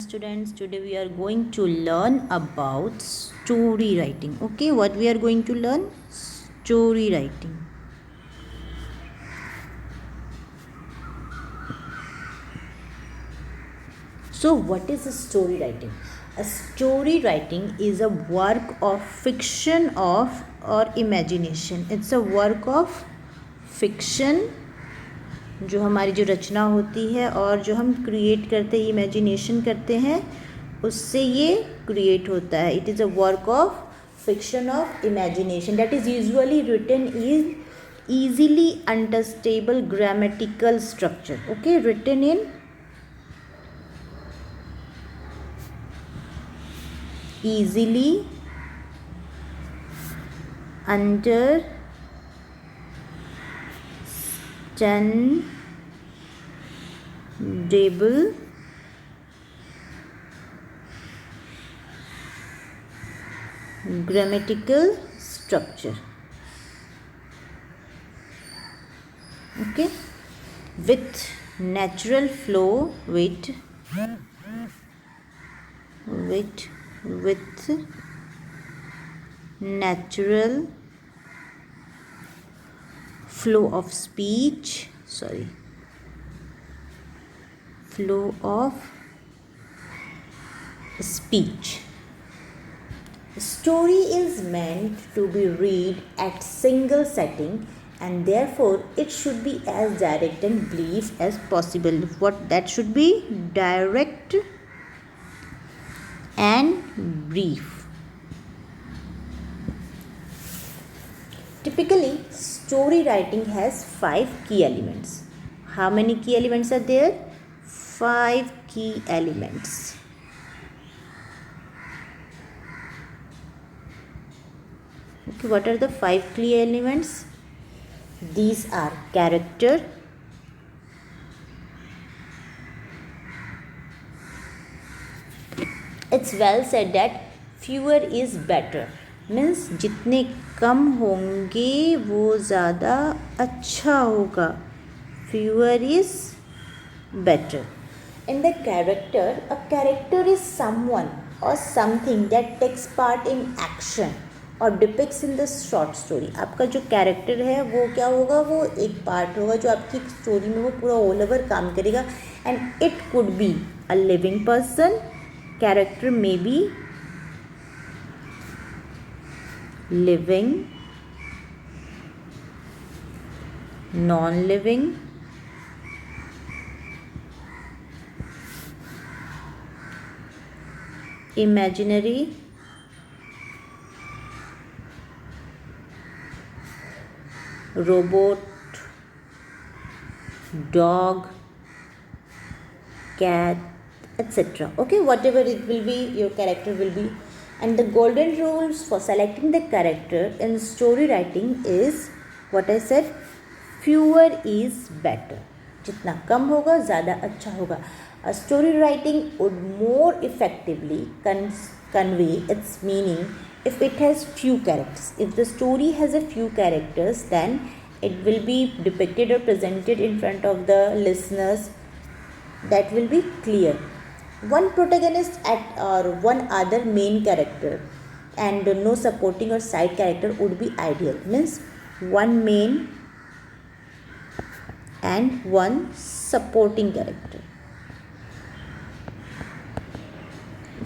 Students, today we are going to learn about story writing. Okay, what we are going to learn? Story writing. So what is a story writing? A story writing is a work of fiction of or imagination. It's a work of fiction जो हमारी जो रचना होती है और जो हम create करते हैं, इमेजिनेशन करते हैं, उससे ये क्रिएट होता है. It is a work of fiction of imagination that is usually written in easily understandable grammatical structure. Okay, written in easily understandable grammatical structure. Okay, with natural flow, with natural flow of speech, flow of speech. Story is meant to be read at single setting and therefore it should be as direct and brief as possible. What that should be? Direct and brief. Typically, story writing has 5 key elements. How many key elements are there? 5 key elements. Okay, what are the 5 key elements? These are character, it's well said that fewer is better. Means जितने कम होंगे वो ज़्यादा अच्छा होगा. Fewer is better. In the character, a character is someone or something that takes part in action और depicts in the short story. आपका जो character है वो क्या होगा? वो एक पार्ट होगा जो आपकी स्टोरी में वो पूरा ऑल ओवर काम करेगा. And it could be a living person. Character may be living, non living, imaginary, robot, dog, cat, etc. Okay, whatever it will be, your character will be. And the golden rules for selecting the character in story writing is what I said, fewer is better. जितना कम होगा ज़्यादा अच्छा होगा. A story writing would more effectively convey its meaning if it has few characters. If the story has a few characters, then it will be depicted or presented in front of the listeners. That will be clear. One protagonist or one other main character and no supporting or side character would be ideal. Means one main and one supporting character.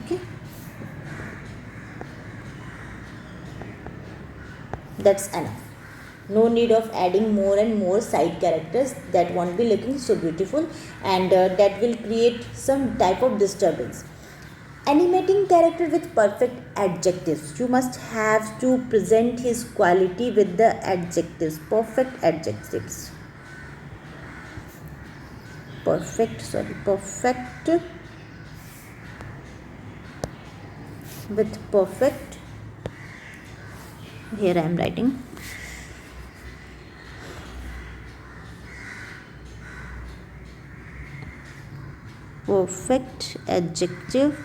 Okay, that's enough. No need of adding more and more side characters. That won't be looking so beautiful and that will create some type of disturbance. Animating character with perfect adjectives. You must have to present his quality with the adjectives, perfect adjectives. Perfect with perfect. Here I am writing perfect adjective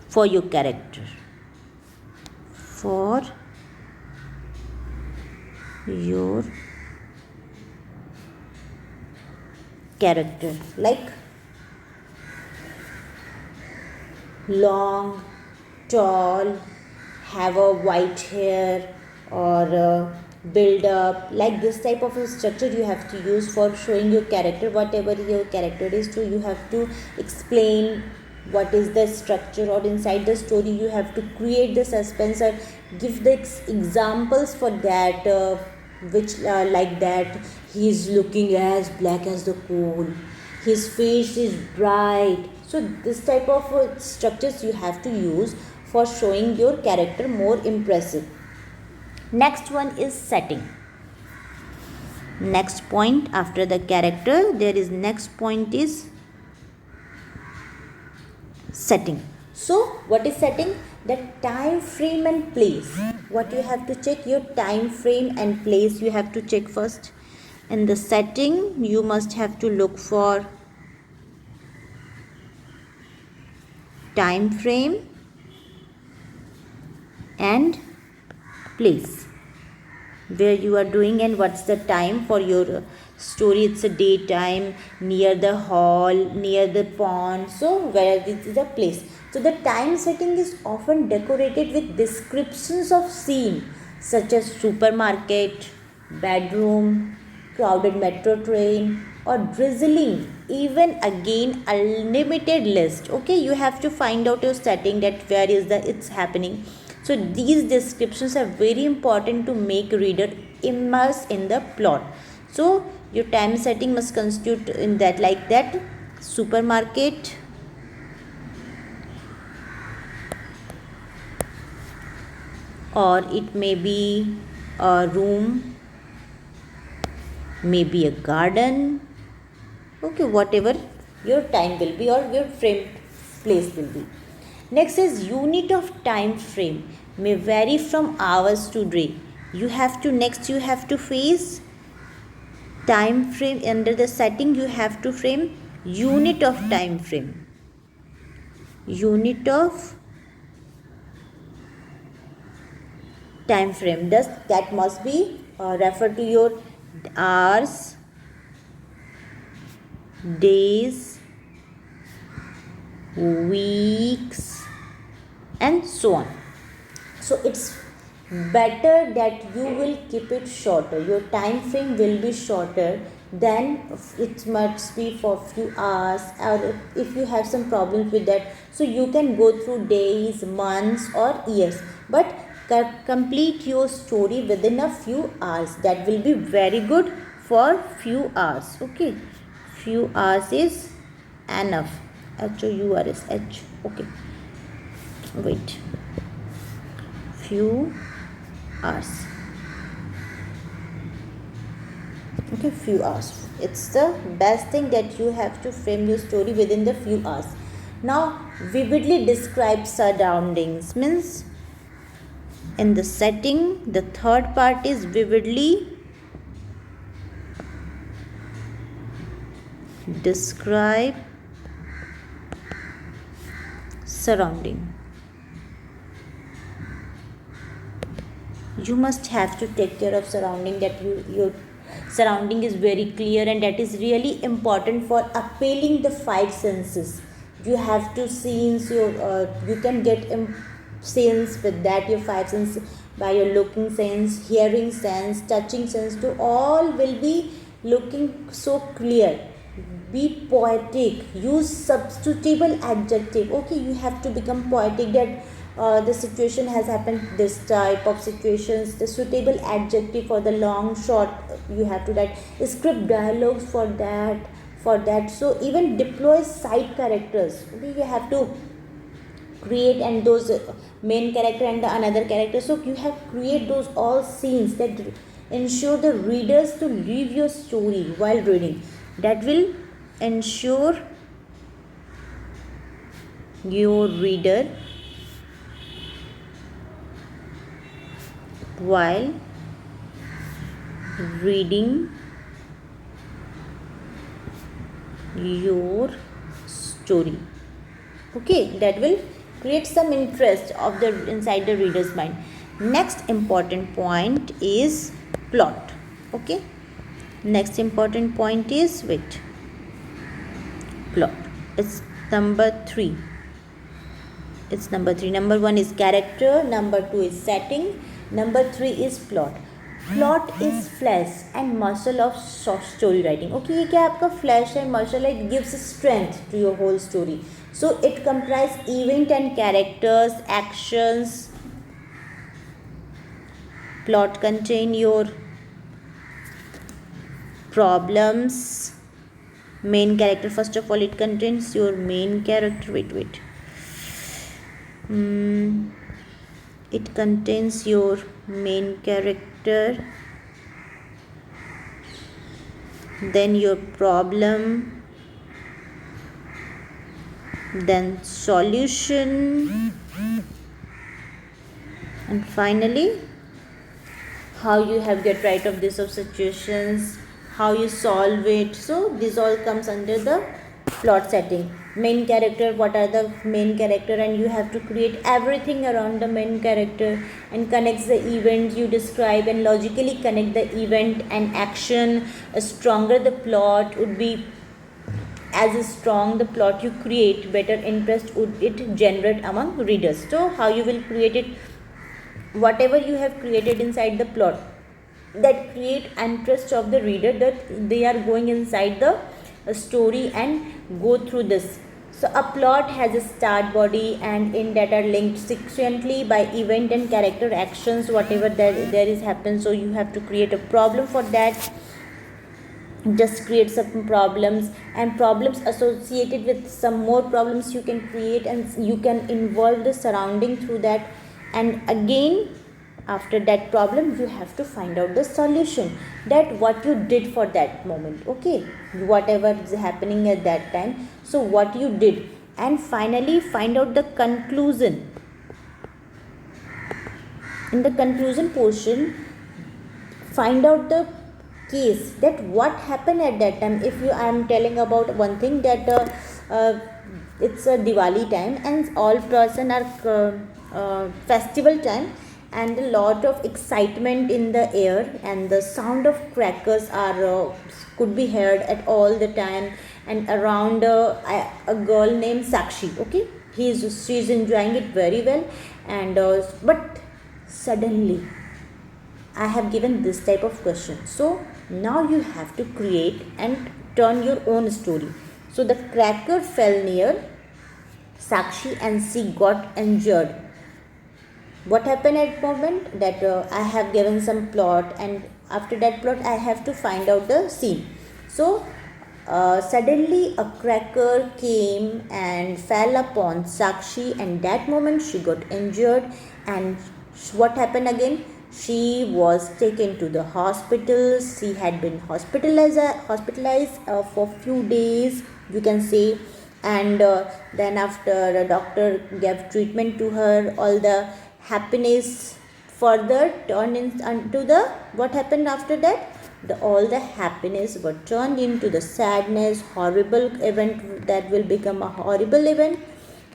for your character. For your character. Like long, tall, have a white hair, or build up, like this type of a structure you have to use for showing your character. Whatever your character is, so you have to explain what is the structure, or inside the story you have to create the suspense or give the examples for that, which like that he is looking as black as the coal, his face is bright. So this type of structures you have to use for showing your character more impressive. Next one is setting. Next point after the character, there is next point is setting. So what is setting? The time frame and place. What you have to check? Your time frame and place you have to check first. In the setting you must have to look for time frame and place, where you are doing and what's the time for your story. It's a daytime, near the hall, near the pond, so where is the place. So the time setting is often decorated with descriptions of scene such as supermarket, bedroom, crowded metro train, or drizzling, even again unlimited list. Okay, you have to find out your setting, that where is the it's happening. So these descriptions are very important to make reader immersed in the plot. So your time setting must constitute in that, like that, supermarket, or it may be a room, maybe a garden. Okay, whatever your time will be or your frame place will be. Next is unit of time frame may vary from hours to day. You have to face time frame. Under the setting you have to frame unit of time frame. Unit of time frame, thus that must be refer to your hours, days, weeks, and so on. So it's better that you will keep it shorter. Your time frame will be shorter, then it must be for few hours, or if you have some problems with that, so you can go through days, months, or years, but complete your story within a few hours. That will be very good for few hours. Okay, few hours is enough. HOURS, H. Okay, wait, few hours. Okay, few hours. It's the best thing that you have to frame your story within the few hours. Now vividly describe surroundings means, in the setting the third part is vividly describe surrounding. You must have to take care of surrounding, that your surrounding is very clear, and that is really important for appealing the five senses. You have to scenes your you can get sense with that, your five senses, by your looking sense, hearing sense, touching sense, to all will be looking so clear. Be poetic, use substitutable adjective. Okay, you have to become poetic, that the situation has happened, this type of situations, the suitable adjective for the long short you have to write, script dialogues for that. So even deploy side characters. Okay, you have to create, and those main character and the another character, so you have create those all scenes that ensure the readers to leave your story while reading. That will ensure your reader while reading your story. Okay, that will create some interest of the inside the reader's mind. Next important point is plot. Okay, next important point is plot. It's number 3. It's number 3. Number 1 is character, number 2 is setting, number 3 is plot. Plot is flesh and muscle of story writing. Okay, ये क्या आपका flesh and muscle, it gives strength to your whole story. So it comprises event and characters, actions. Plot contain your problems. Main character, first of all, it contains your main character. Wait. It contains your main character, then your problem, then solution, and finally how you have get right of this of situations, how you solve it. So this all comes under the plot setting. Main character, what are the main character, and you have to create everything around the main character and connects the event you describe and logically connect the event and action. Stronger the plot would be, as strong the plot you create, better interest would it generate among readers. So how you will create it, whatever you have created inside the plot, that create interest of the reader, that they are going inside the story and go through this. So a plot has a start, body, and end that are linked sequentially by event and character actions, whatever there is happen. So you have to create a problem for that. Just create some problems, and problems associated with some more problems you can create, and you can involve the surrounding through that. And again, after that problem, you have to find out the solution, that what you did for that moment. Okay, whatever is happening at that time, so what you did, and finally find out the conclusion. In the conclusion portion, find out the case, that what happened at that time. If I am telling about one thing, that it's a Diwali time and all person are festival time, and a lot of excitement in the air, and the sound of crackers are could be heard at all the time, and around a girl named Sakshi. Okay, she's enjoying it very well, and but suddenly I have given this type of question. So now you have to create and turn your own story. So the cracker fell near Sakshi and she got injured. What happened at moment, that I have given some plot, and after that plot I have to find out the scene. So suddenly a cracker came and fell upon Sakshi, and that moment she got injured. And what happened again, she was taken to the hospital. She had been hospitalized for few days, you can say. And then after the doctor gave treatment to her, all the happiness further turned into the, what happened after that, all the happiness got turned into the sadness, horrible event that will become a horrible event.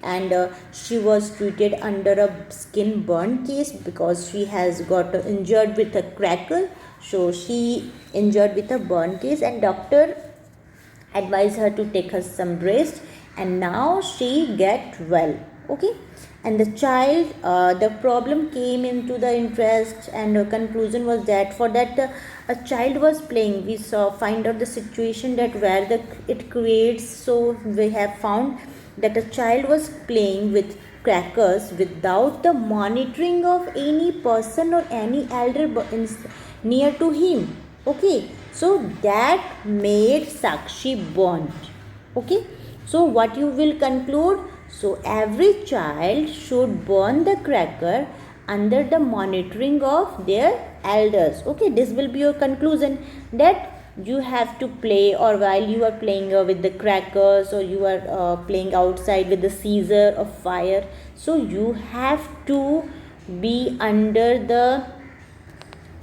And she was treated under a skin burn case, because she has got injured with a cracker. So she injured with a burn case, and doctor advised her to take her some rest, and now she get well. Okay, and the child, the problem came into the interest, and the conclusion was that for that a child was playing. We saw find out the situation that where it creates. So we have found that a child was playing with crackers without the monitoring of any person or any elder near to him. Okay, so that made Sakshi burnt. Okay, so what you will conclude? So every child should burn the cracker under the monitoring of their elders. Okay, this will be your conclusion, that you have to play, or while you are playing with the crackers, or you are playing outside with the Caesar of fire, so you have to be under the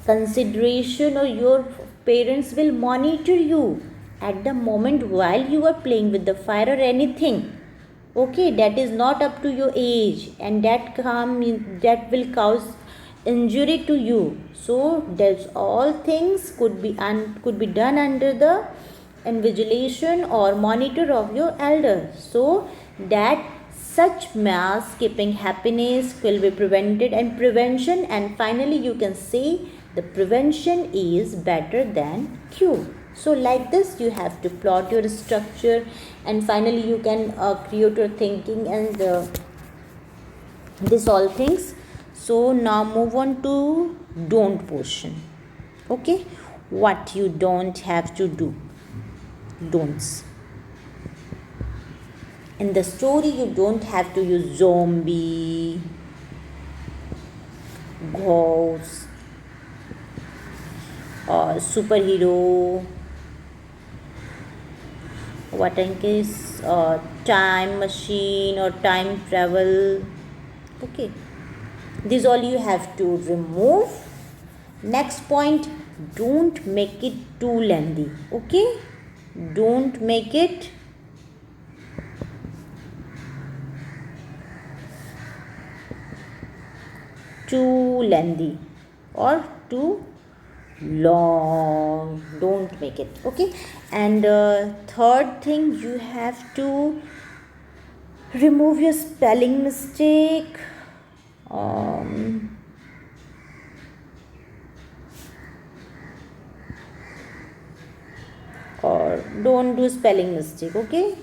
consideration, or your parents will monitor you at the moment while you are playing with the fire or anything. Okay, that is not up to your age, and that will cause injury to you. So that's all things could be done under the invigilation or monitor of your elder. So that such mass keeping happiness will be prevented, and prevention, and finally you can say the prevention is better than cure. So like this you have to plot your structure, and finally you can create your thinking and this all things. So now move on to don't portion. Okay, what you don't have to do, don'ts. In the story you don't have to use zombie, ghost, or superhero, what in case time machine or time travel. Okay, this all you have to remove. Next point, don't make it too lengthy. Okay, don't make it too lengthy or too long. Don't make it. Okay, and third thing, you have to remove your spelling mistake. Or don't do spelling mistake. Okay,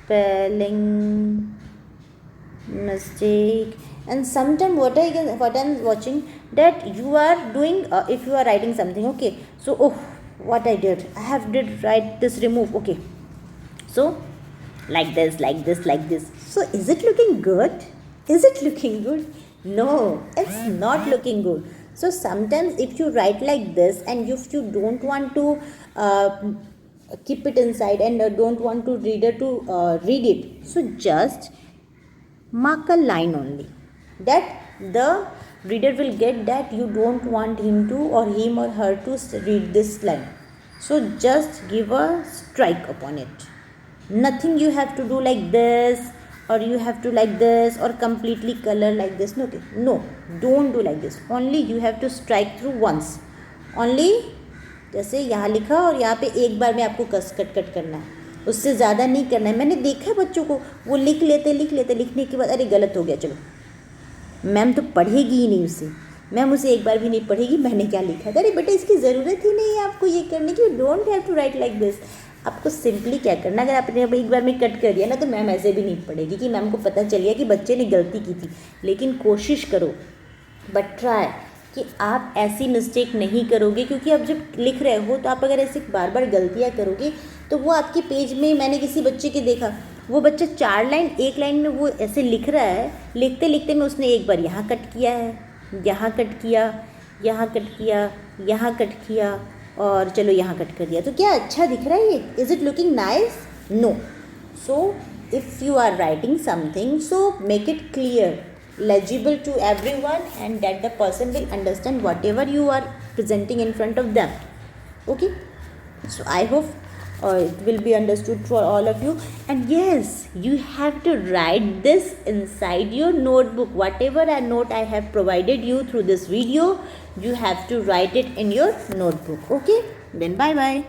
spelling mistake. And sometimes what I'm watching, that you are doing if you are writing something, okay, so what I did write this, remove. Okay, so like this, so is it looking good? No, it's not looking good. So sometimes if you write like this, and if you don't want to keep it inside and don't want to reader to read it, so just mark a line only, that the reader will get that you don't want him or her to read this line. So just give a strike upon it. Nothing you have to do like this, or you have to like this, or completely color like this. No, don't do like this. Only you have to strike through once only. जैसे यहाँ लिखा और यहाँ पे एक बार में आपको cut करना है, उससे ज़्यादा नहीं करना है. मैंने देखा है बच्चों को, वो लिख लेते लिखने के बाद अरे गलत हो गया, चलो मैम तो पढ़ेगी ही नहीं उसे, मैम उसे एक बार भी नहीं पढ़ेगी, मैंने क्या लिखा था. अरे बेटा इसकी ज़रूरत ही नहीं है आपको ये करने की. Don't have to write like this. आपको सिंपली क्या करना, अगर आपने एक बार में कट कर दिया ना, तो मैम ऐसे भी नहीं पढ़ेगी कि मैम को पता चल गया कि बच्चे ने गलती की थी. लेकिन कोशिश करो, बट ट्राई कि आप ऐसी मिस्टेक नहीं करोगे, क्योंकि अब जब लिख रहे हो तो आप अगर ऐसे बार बार गलतियाँ करोगे तो वो आपके पेज में, मैंने किसी बच्चे के देखा, वो बच्चा 4 लाइन एक लाइन में वो ऐसे लिख रहा है, लिखते में उसने एक बार यहाँ कट किया है, यहाँ कट किया, यहाँ कट किया, यहाँ कट किया, और चलो यहाँ कट कर दिया. तो क्या अच्छा दिख रहा है ये? Is it looking nice? No. So if you are writing something, so make it clear, legible to everyone, and that the person will understand whatever you are presenting in front of them. Okay, so I hope it will be understood for all of you. And yes, you have to write this inside your notebook. Whatever a note I have provided you through this video, you have to write it in your notebook. Okay, then bye bye.